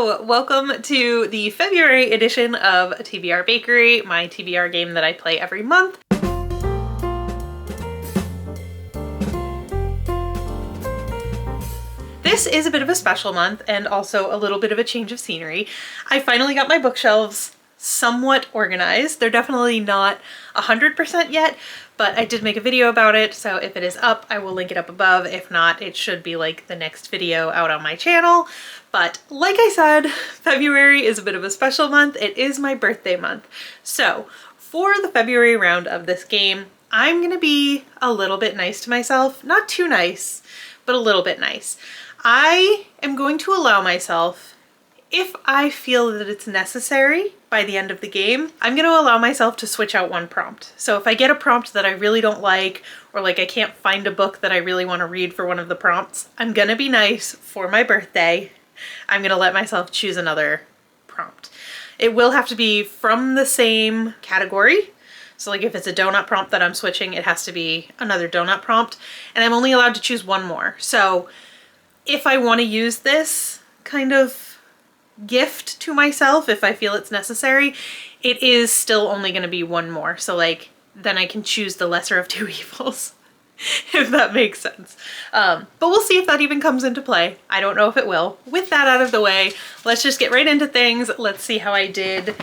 Hello! Welcome to the February edition of TBR Bakery, my TBR game that I play every month. This is a bit of a special month and also a little bit of a change of scenery. I finally got my bookshelves somewhat organized. They're definitely not 100% yet, but I did make a video about it, so if it is up, I will link it up above. If not, it should be like the next video out on my channel. But like I said, February is a bit of a special month. It is my birthday month. So for the February round of this game, I'm gonna be a little bit nice to myself. Not too nice, but a little bit nice. I am going to allow myself, if I feel that it's necessary by the end of the game, I'm going to allow myself to switch out one prompt. So if I get a prompt that I really don't like, or like I can't find a book that I really want to read for one of the prompts, I'm going to be nice for my birthday. I'm going to let myself choose another prompt. It will have to be from the same category. So like if it's a donut prompt that I'm switching, it has to be another donut prompt. And I'm only allowed to choose one more. So if I want to use this kind of gift to myself, if I feel it's necessary, it is still only going to be one more. So like, then I can choose the lesser of two evils, if that makes sense. But we'll see if that even comes into play. I don't know if it will. With that out of the way, let's just get right into things. Let's see how I did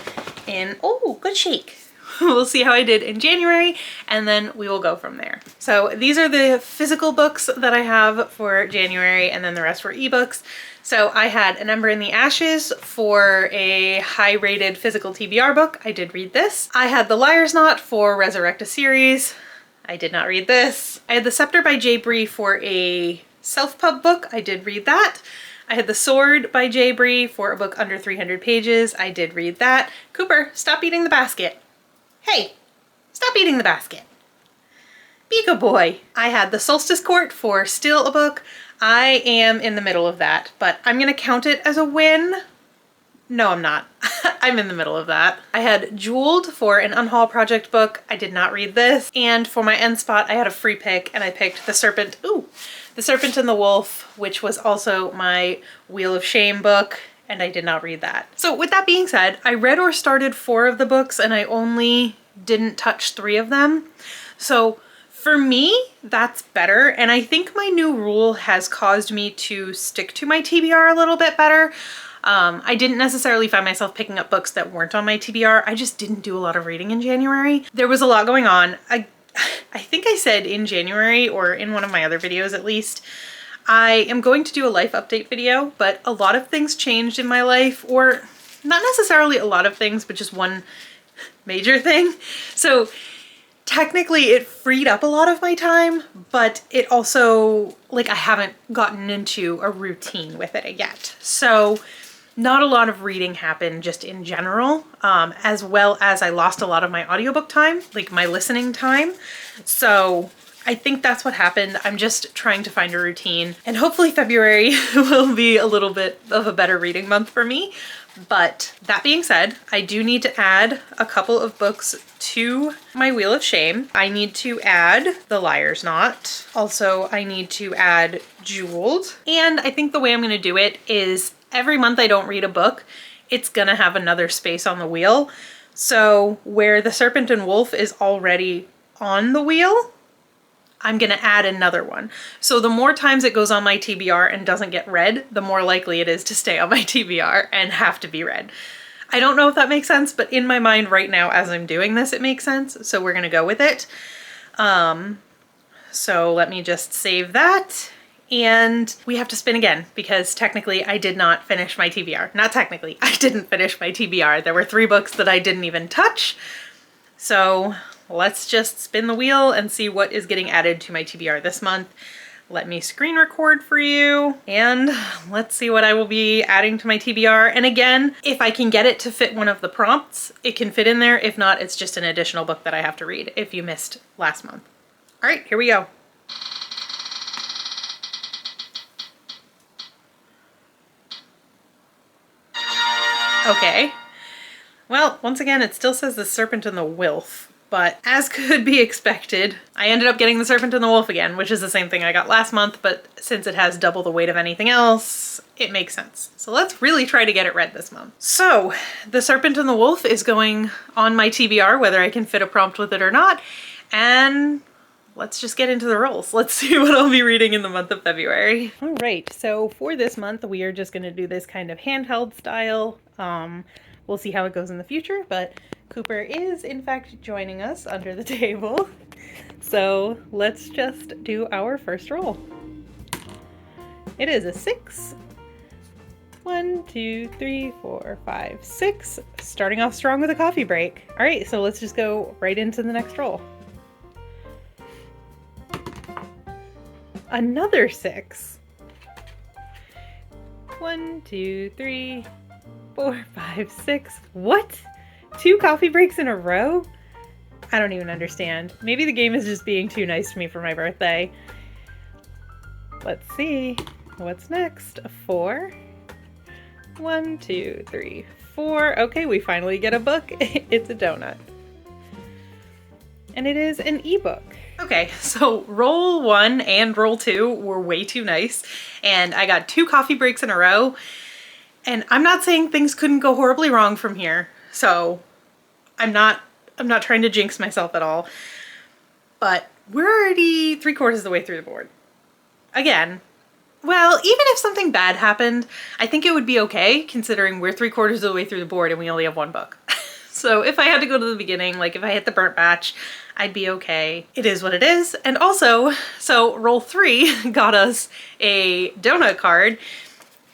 in, oh, good shake. We'll see how I did in January, and then we will go from there. So these are the physical books that I have for January, and then the rest were ebooks. So I had An Ember in the Ashes for a high-rated physical TBR book. I did read this. I had The Liar's Knot for Resurrect a Series. I did not read this. I had The Scepter by J. Bree for a self-pub book. I did read that. I had The Sword by J. Bree for a book under 300 pages. I did read that. Cooper, stop eating the basket. Hey, stop eating the basket. Be a good boy. I had The Solstice Court for still a book. I am in the middle of that, but I'm gonna count it as a win. No, I'm not. I'm in the middle of that. I had Jeweled for an Unhaul Project book. I did not read this. And for my end spot, I had a free pick and I picked The Serpent, The Serpent and the Wolf, which was also my Wheel of Shame book. And I did not read that. So with that being said, I read or started 4 of the books and I only didn't touch 3 of them. So for me, that's better. And I think my new rule has caused me to stick to my TBR a little bit better. I didn't necessarily find myself picking up books that weren't on my TBR. I just didn't do a lot of reading in January. There was a lot going on. I think I said in January, or in one of my other videos at least, I am going to do a life update video, but a lot of things changed in my life, or not necessarily a lot of things, but just one major thing. So technically it freed up a lot of my time, but it also, like, I haven't gotten into a routine with it yet. So not a lot of reading happened just in general, as well as I lost a lot of my audiobook time, like my listening time. So I think that's what happened. I'm just trying to find a routine, and hopefully February will be a little bit of a better reading month for me. But that being said, I do need to add a couple of books to my Wheel of Shame. I need to add The Liar's Knot. Also, I need to add Jeweled. And I think the way I'm gonna do it is every month I don't read a book, it's gonna have another space on the wheel. So where The Serpent and Wolf is already on the wheel, I'm gonna add another one. So the more times it goes on my TBR and doesn't get read, the more likely it is to stay on my TBR and have to be read. I don't know if that makes sense, but in my mind right now as I'm doing this, it makes sense. So we're gonna go with it. So let me just save that. And we have to spin again because technically I did not finish my TBR. Not technically, I didn't finish my TBR. There were 3 books that I didn't even touch. So let's just spin the wheel and see what is getting added to my TBR this month. Let me screen record for you and let's see what I will be adding to my TBR. And again, if I can get it to fit one of the prompts, it can fit in there. If not, it's just an additional book that I have to read if you missed last month. All right, here we go. Okay. Well, once again, it still says The Serpent and the Wolf. but as could be expected, I ended up getting the Serpent and the Wolf again, which is the same thing I got last month, but since it has double the weight of anything else, it makes sense. So let's really try to get it read this month. So the Serpent and the Wolf is going on my TBR, whether I can fit a prompt with it or not, and let's just get into the rolls. Let's see what I'll be reading in the month of February. All right, so for this month, we are just gonna do this kind of handheld style. We'll see how it goes in the future, but Cooper is in fact joining us under the table. So let's just do our first roll. It is a 6. 1, 2, 3, 4, 5, 6. Starting off strong with a coffee break. All right, so let's just go right into the next roll. Another 6. 1, 2, 3, 4, 5, 6. What? 2 coffee breaks in a row? I don't even understand. Maybe the game is just being too nice to me for my birthday. Let's see. What's next? A 4. 1, 2, 3, 4. Okay, we finally get a book. It's a donut. And it is an ebook. Okay, so roll 1 and roll 2 were way too nice, and I got 2 coffee breaks in a row, and I'm not saying things couldn't go horribly wrong from here, so I'm not trying to jinx myself at all, but we're already 3/4 of the way through the board. Again, well, even if something bad happened, I think it would be okay, considering we're 3/4 of the way through the board and we only have 1 book. So if I had to go to the beginning, like if I hit the burnt batch, I'd be okay. It is what it is. And also, so roll 3 got us a donut card,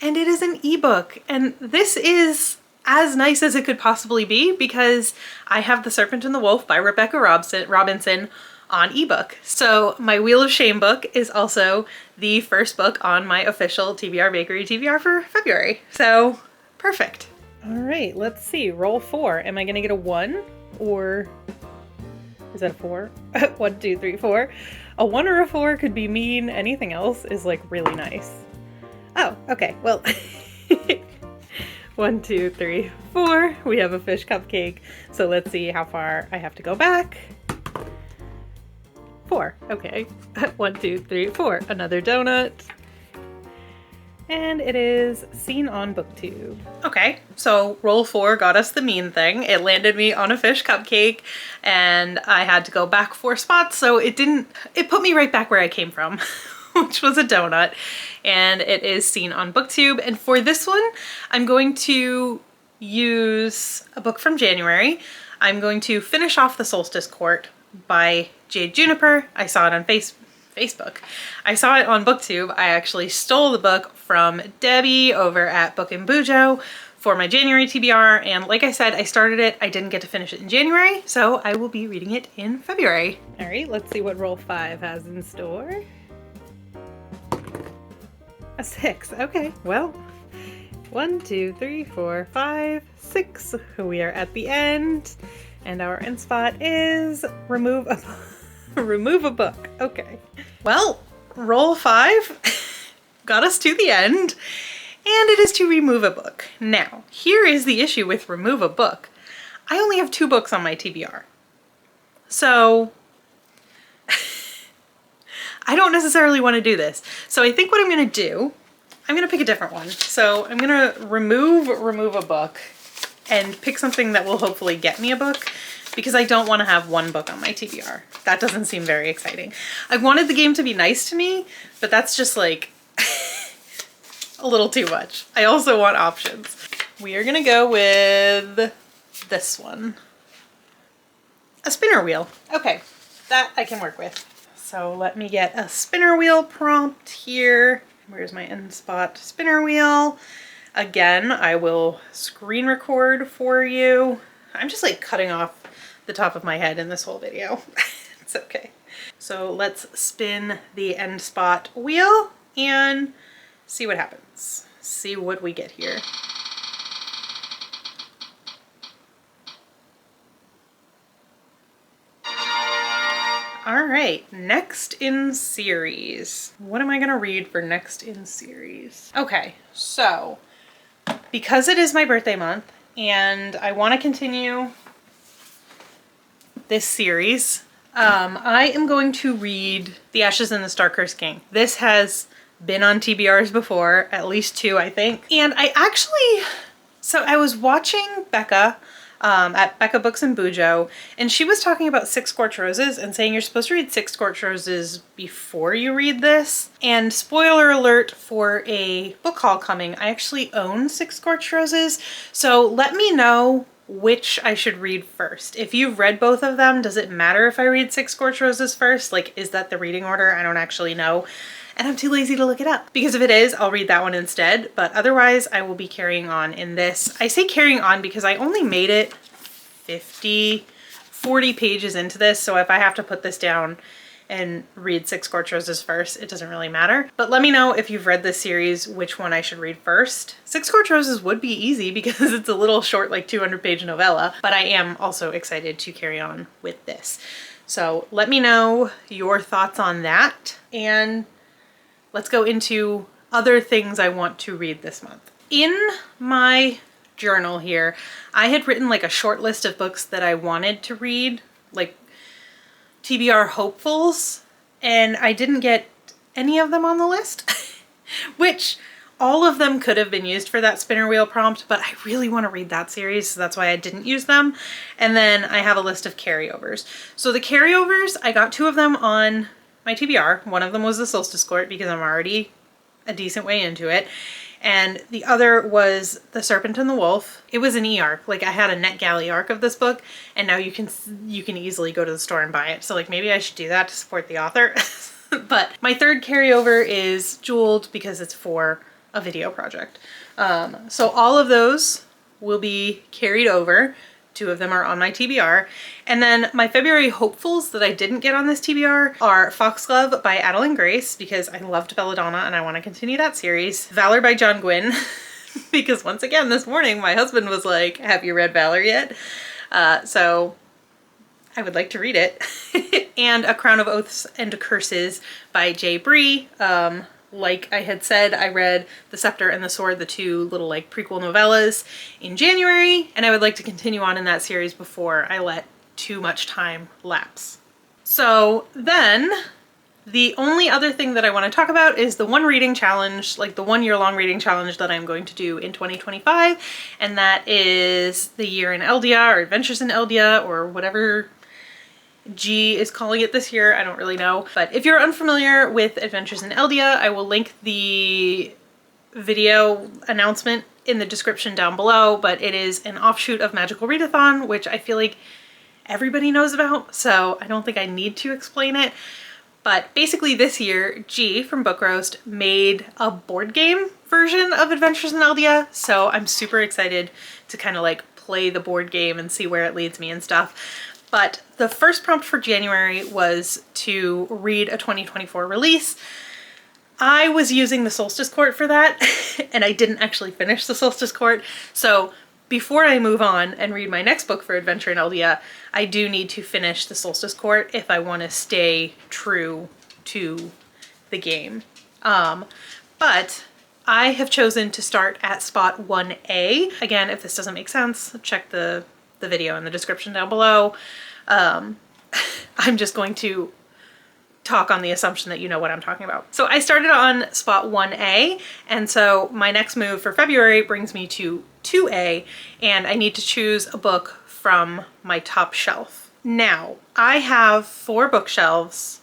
and it is an ebook. And this is as nice as it could possibly be because I have The Serpent and the Wolf by Rebecca Robinson on ebook. So my Wheel of Shame book is also the first book on my official TBR Bakery TBR for February. So perfect. All right, let's see. Roll 4. Am I gonna get a 1 or is that a 4? 1, 2, 3, 4. A 1 or a 4 could be mean. Anything else is like really nice. Oh, okay. Well, 1, 2, 3, 4. We have a fish cupcake. So let's see how far I have to go back. 4. Okay. 1, 2, 3, 4. Another donut. And it is seen on BookTube. Okay, so roll 4 got us the mean thing. It landed me on a fish cupcake and I had to go back 4 spots, so it put me right back where I came from, which was a donut. And it is seen on BookTube. And for this one, I'm going to use a book from January. I'm going to finish off The Solstice Court by Jade Juniper. I saw it on Facebook. I saw it on BookTube. I actually stole the book from Debbie over at Book and Bujo for my January TBR, and like I said, I started it. I didn't get to finish it in January, so I will be reading it in February. All right, let's see what roll 5 has in store. A 6. Okay, well, 1, 2, 3, 4, 5, 6. We are at the end, and our end spot is remove a book. Okay. Well, roll 5 got us to the end, and it is to remove a book. Now, here is the issue with remove a book. I only have 2 books on my TBR. So I don't necessarily want to do this. So I think what I'm going to do, I'm going to pick a different one. So I'm going to remove a book and pick something that will hopefully get me a book, because I don't want to have 1 book on my TBR. That doesn't seem very exciting. I wanted the game to be nice to me, but that's just like a little too much. I also want options. We are gonna go with this one. A spinner wheel. Okay, that I can work with. So let me get a spinner wheel prompt here. Where's my end spot? Spinner wheel. Again, I will screen record for you. I'm just like cutting off the top of my head in this whole video. It's okay. So let's spin the end spot wheel and see what happens. See what we get here. All right, next in series. What am I gonna read for next in series? Okay, so because it is my birthday month and I want to continue this series, I am going to read The Ashes and the Star-Cursed King. This has been on TBRs before, at least 2, I think. And so I was watching Becca at Becca Books and Bujo, and she was talking about Six Scorched Roses and saying you're supposed to read Six Scorched Roses before you read this. And spoiler alert for a book haul coming, I actually own Six Scorched Roses, so let me know which I should read first. If you've read both of them, does it matter if I read Six Scorched Roses first? Like, is that the reading order? I don't actually know. And I'm too lazy to look it up. Because if it is, I'll read that one instead. But otherwise, I will be carrying on in this. I say carrying on because I only made it 40 pages into this. So if I have to put this down and read Six Scorched Roses first, it doesn't really matter. But let me know if you've read this series, which one I should read first. Six Scorched Roses would be easy because it's a little short, like 200-page novella, but I am also excited to carry on with this. So let me know your thoughts on that, and let's go into other things I want to read this month. In my journal here, I had written like a short list of books that I wanted to read, like TBR hopefuls, and I didn't get any of them on the list, which all of them could have been used for that spinner wheel prompt, but I really want to read that series, so that's why I didn't use them. And then I have a list of carryovers. So the carryovers, I got 2 of them on my TBR. One of them was the Solstice Court because I'm already a decent way into it. And the other was The Serpent and the Wolf. It was an e-arc. Like, I had a NetGalley arc of this book, and now you can easily go to the store and buy it. So like, maybe I should do that to support the author. But my third carryover is Jeweled because it's for a video project. So all of those will be carried over. 2 of them are on my TBR. And then my February hopefuls that I didn't get on this TBR are Foxglove by Adeline Grace, because I loved Belladonna and I want to continue that series. Valor by John Gwynne, because once again this morning my husband was like, have you read Valor yet? So I would like to read it. And A Crown of Oaths and Curses by J. Bree. Like I had said, I read The Scepter and the Sword, the 2 little like prequel novellas, in January, and I would like to continue on in that series before I let too much time lapse. So then the only other thing that I want to talk about is the one reading challenge, like the 1 year-long reading challenge that I'm going to do in 2025, and that is The Year in Eldia, or Adventures in Eldia, or whatever G is calling it this year. I don't really know. But if you're unfamiliar with Adventures in Eldia, I will link the video announcement in the description down below, but it is an offshoot of Magical Readathon, which I feel like everybody knows about, so I don't think I need to explain it. But basically this year, G from Book Roast made a board game version of Adventures in Eldia, so I'm super excited to kind of like play the board game and see where it leads me and stuff. But the first prompt for January was to read a 2024 release. I was using the Solstice Court for that, and I didn't actually finish the Solstice Court. So before I move on and read my next book for Adventure in Eldia, I do need to finish the Solstice Court if I want to stay true to the game. But I have chosen to start at spot 1A. Again, if this doesn't make sense, check the video in the description down below. I'm just going to talk on the assumption that you know what I'm talking about. So I started on spot 1A, and so my next move for February brings me to 2A, and I need to choose a book from my top shelf. Now, I have 4 bookshelves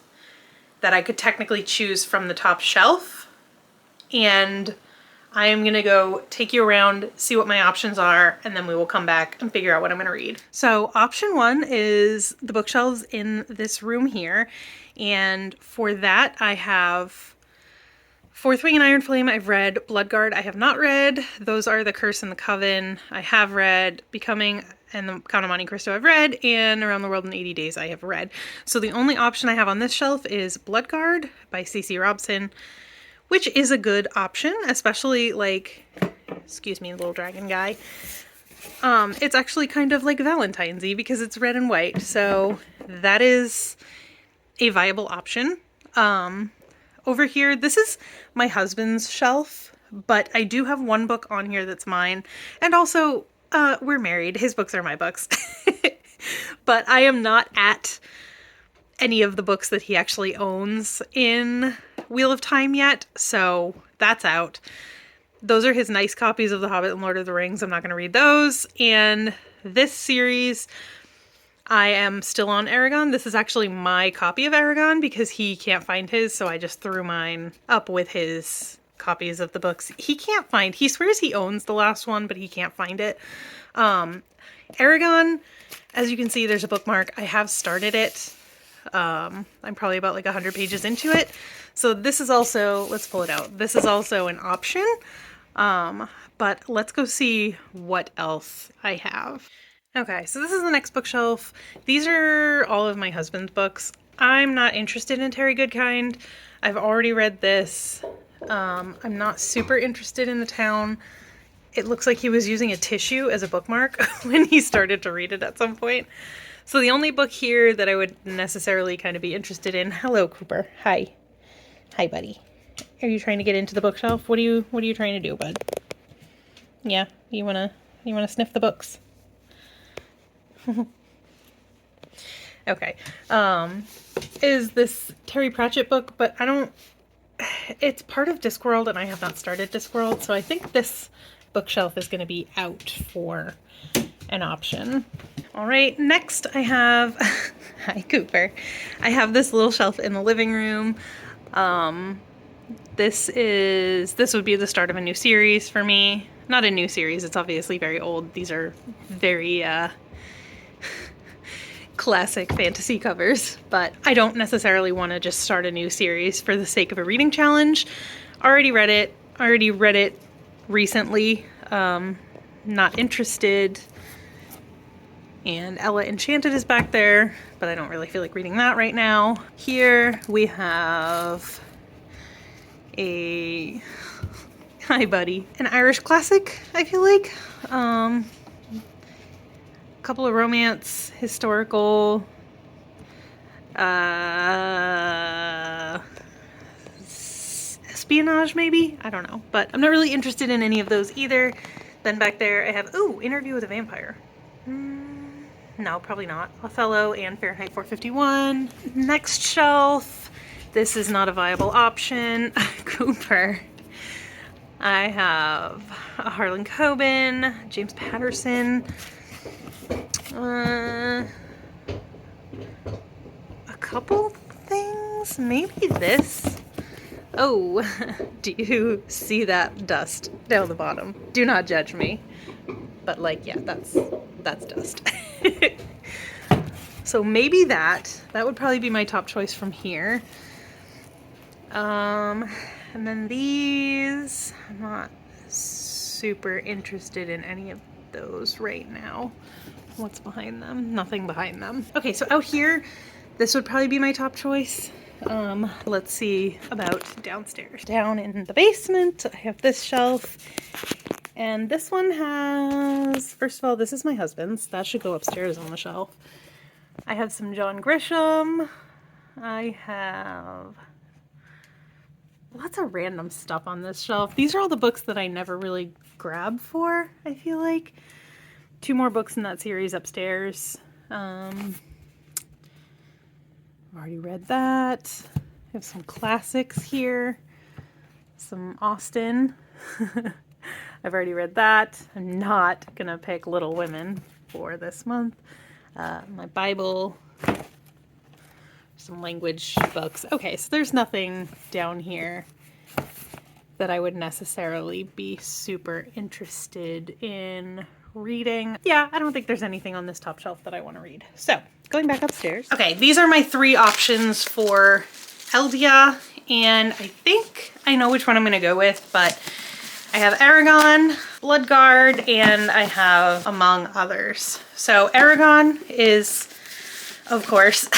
that I could technically choose from the top shelf, and I am gonna go take you around, see what my options are, and then we will come back and figure out what I'm gonna read. So option 1 is the bookshelves in this room here. And for that, I have Fourth Wing and Iron Flame. I've read. Bloodguard I have not read. Those Are the Curse and the Coven I have read. Becoming and the Count of Monte Cristo I've read. And Around the World in 80 Days I have read. So the only option I have on this shelf is Bloodguard by C.C. Robson, which is a good option, especially like, excuse me, little dragon guy. It's actually kind of like Valentine's-y because it's red and white. So that is a viable option. Over here, this is my husband's shelf, but I do have one book on here that's mine. And also, we're married. His books are my books. But I am not at any of the books that he actually owns in Wheel of Time yet, so that's out. Those are his nice copies of The Hobbit and Lord of the Rings. I'm not going to read those. And this series, I am still on Aragon. This is actually my copy of Aragon because he can't find his, so I just threw mine up with his copies of the books. He can't find, he swears he owns the last one, but he can't find it. Aragon, as you can see, there's a bookmark. I have started it. I'm probably about like 100 pages into it. So this is also, let's pull it out. This is also an option. But let's go see what else I have. Okay, so this is the next bookshelf. These are all of my husband's books. I'm not interested in Terry Goodkind. I've already read this. I'm not super interested in The Town. It looks like he was using a tissue as a bookmark when he started to read it at some point. So the only book here that I would necessarily kind of be interested in. Hello, Cooper. Hi. Hi, buddy. Are you trying to get into the bookshelf? What are you trying to do, bud? Yeah, you wanna sniff the books? Okay. Is this Terry Pratchett book, but I don't, it's part of Discworld and I have not started Discworld, so I think this bookshelf is going to be out for an option. All right, next I have, hi Cooper, I have this little shelf in the living room. This would be the start of a new series for me. Not a new series, it's obviously very old. These are very classic fantasy covers, but I don't necessarily want to just start a new series for the sake of a reading challenge. Already read it recently. Not interested. And Ella Enchanted is back there, but I don't really feel like reading that right now. Here we have a, hi buddy, an Irish classic, I feel like. Couple of romance, historical, espionage maybe? I don't know, but I'm not really interested in any of those either. Then back there I have, ooh, Interview with a Vampire. No, probably not. Othello and Fahrenheit 451. Next shelf. This is not a viable option. Cooper. I have a Harlan Coben, James Patterson. A couple things. Maybe this. Oh, do you see that dust down the bottom? Do not judge me. But like, yeah, that's dust. So maybe that would probably be my top choice from here. And then these, I'm not super interested in any of those right now. What's behind them? Nothing behind them. Okay, so out here, this would probably be my top choice. Let's see about downstairs. Down in the basement, I have this shelf. And this one has, first of all, this is my husband's. That should go upstairs on the shelf. I have some John Grisham. I have lots of random stuff on this shelf. These are all the books that I never really grab for, I feel like. 2 more books in that series upstairs. I've already read that. I have some classics here. Some Austen. I've already read that. I'm not gonna pick Little Women for this month. My Bible. Some language books. Okay, so there's nothing down here that I would necessarily be super interested in reading. Yeah, I don't think there's anything on this top shelf that I want to read. So, going back upstairs. Okay, these are my 3 options for Eldia, and I think I know which one I'm going to go with, but I have Aragon, Bloodguard, and I have Among Others. So Aragon is, of course,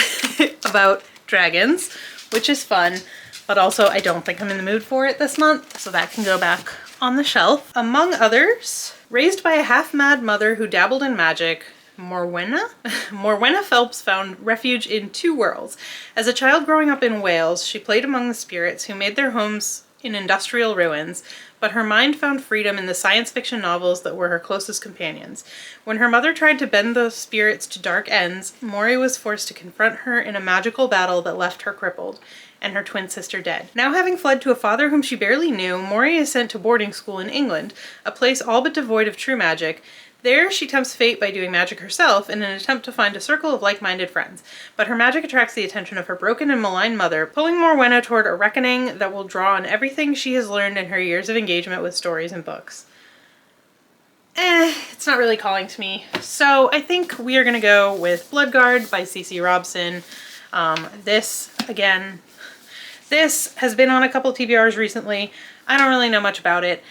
about dragons, which is fun, but also I don't think I'm in the mood for it this month, so that can go back on the shelf. Among Others, raised by a half-mad mother who dabbled in magic, Morwenna Phelps found refuge in 2 worlds. As a child growing up in Wales, she played among the spirits who made their homes in industrial ruins, but her mind found freedom in the science fiction novels that were her closest companions. When her mother tried to bend those spirits to dark ends, Mori was forced to confront her in a magical battle that left her crippled, and her twin sister dead. Now having fled to a father whom she barely knew, Mori is sent to boarding school in England, a place all but devoid of true magic. There, she tempts fate by doing magic herself in an attempt to find a circle of like-minded friends. But her magic attracts the attention of her broken and maligned mother, pulling Morwenna toward a reckoning that will draw on everything she has learned in her years of engagement with stories and books. It's not really calling to me. So I think we are going to go with Bloodguard by C.C. Robson. This has been on a couple TBRs recently. I don't really know much about it.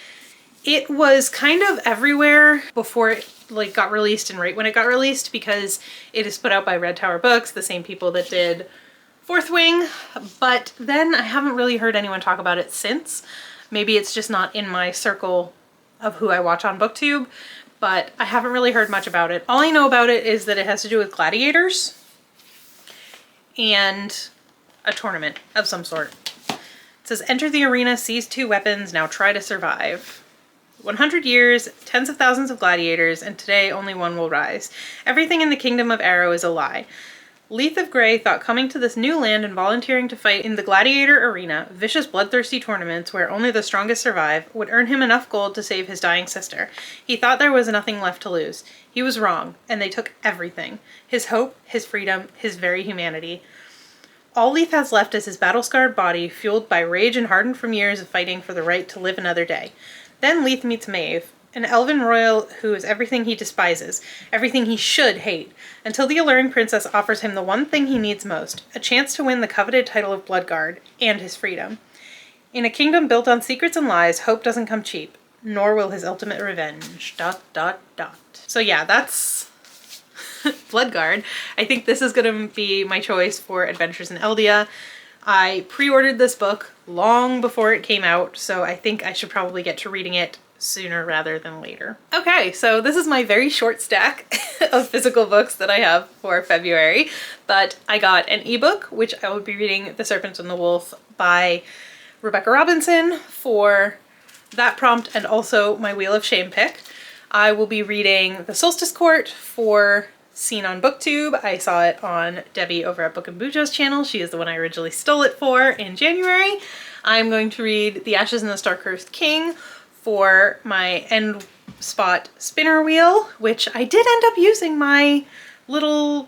It was kind of everywhere before it got released and right when it got released, because it is put out by Red Tower Books, the same people that did Fourth Wing, but then I haven't really heard anyone talk about it since. Maybe it's just not in my circle of who I watch on BookTube, but I haven't really heard much about it. All I know about it is that it has to do with gladiators and a tournament of some sort. It says, enter the arena, seize 2 weapons, now try to survive. 100 years, tens of thousands of gladiators, and today only one will rise. Everything in the kingdom of Arrow is a lie. Leith of Grey thought coming to this new land and volunteering to fight in the gladiator arena, vicious bloodthirsty tournaments where only the strongest survive, would earn him enough gold to save his dying sister. He thought there was nothing left to lose. He was wrong, and they took everything. His hope, his freedom, his very humanity. All Leith has left is his battle-scarred body, fueled by rage and hardened from years of fighting for the right to live another day. Then Leith meets Maeve, an elven royal who is everything he despises, everything he should hate, until the alluring princess offers him the one thing he needs most, a chance to win the coveted title of Bloodguard, and his freedom. In a kingdom built on secrets and lies, hope doesn't come cheap, nor will his ultimate revenge. ... So yeah, that's Bloodguard. I think this is going to be my choice for Adventures in Eldia. I pre-ordered this book long before it came out, so I think I should probably get to reading it sooner rather than later. Okay, so this is my very short stack of physical books that I have for February, but I got an ebook, which I will be reading The Serpent and the Wolf by Rebecca Robinson for that prompt, and also my Wheel of Shame pick. I will be reading The Solstice Court for Seen on BookTube. I saw it on Debbie over at Book and Bujo's channel. She is the one I originally stole it for in January. I'm going to read The Ashes and the Star-Cursed King for my end spot spinner wheel, which I did end up using my little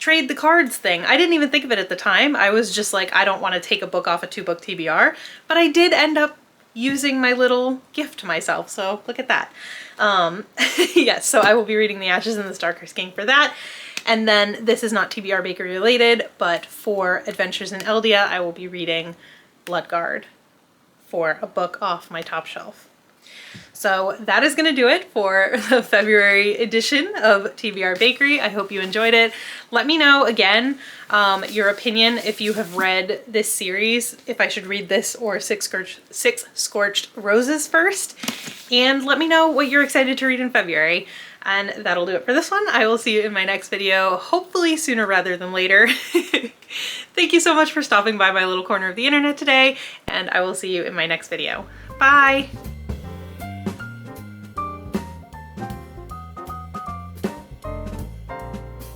trade the cards thing. I didn't even think of it at the time. I was just like, I don't want to take a book off a 2-book TBR, but I did end up using my little gift to myself, so look at that. Yes, so I will be reading The Ashes and the Star-Cursed King for that. And then this is not TBR Bakery related, but for Adventures in Eldia, I will be reading Bloodguard for a book off my top shelf. So that is going to do it for the February edition of TBR Bakery. I hope you enjoyed it. Let me know again your opinion if you have read this series, if I should read this or Six Scorched Roses first. And let me know what you're excited to read in February. And that'll do it for this one. I will see you in my next video, hopefully sooner rather than later. Thank you so much for stopping by my little corner of the internet today, and I will see you in my next video. Bye!